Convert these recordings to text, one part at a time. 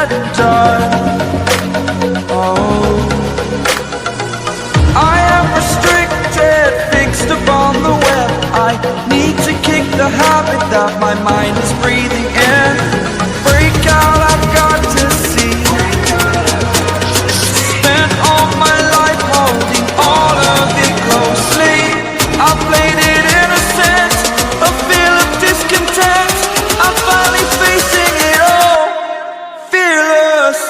said and done. Oh, I am restricted, fixed upon the web. I need to kick the habit that my mind is breathing in. Break out, I've got to see. Spent all my life holding all of it closely. I played it innocent, a feel of discontent. I'm finally facing it all, fearless.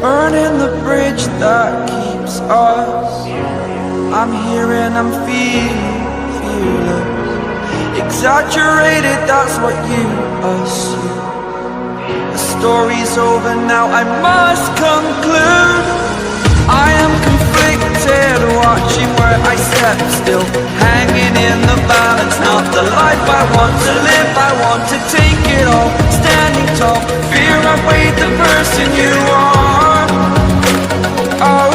Burning the bridge that keeps us. I'm here and I'm feeling fearless. Exaggerated, that's what you assume. The story's over now, I must conclude. I am conflicted, watching where I step still, hanging in the balance. Not the life I want to live, I want to take it all. Standing tall, fear I've weighed the person you are. Oh,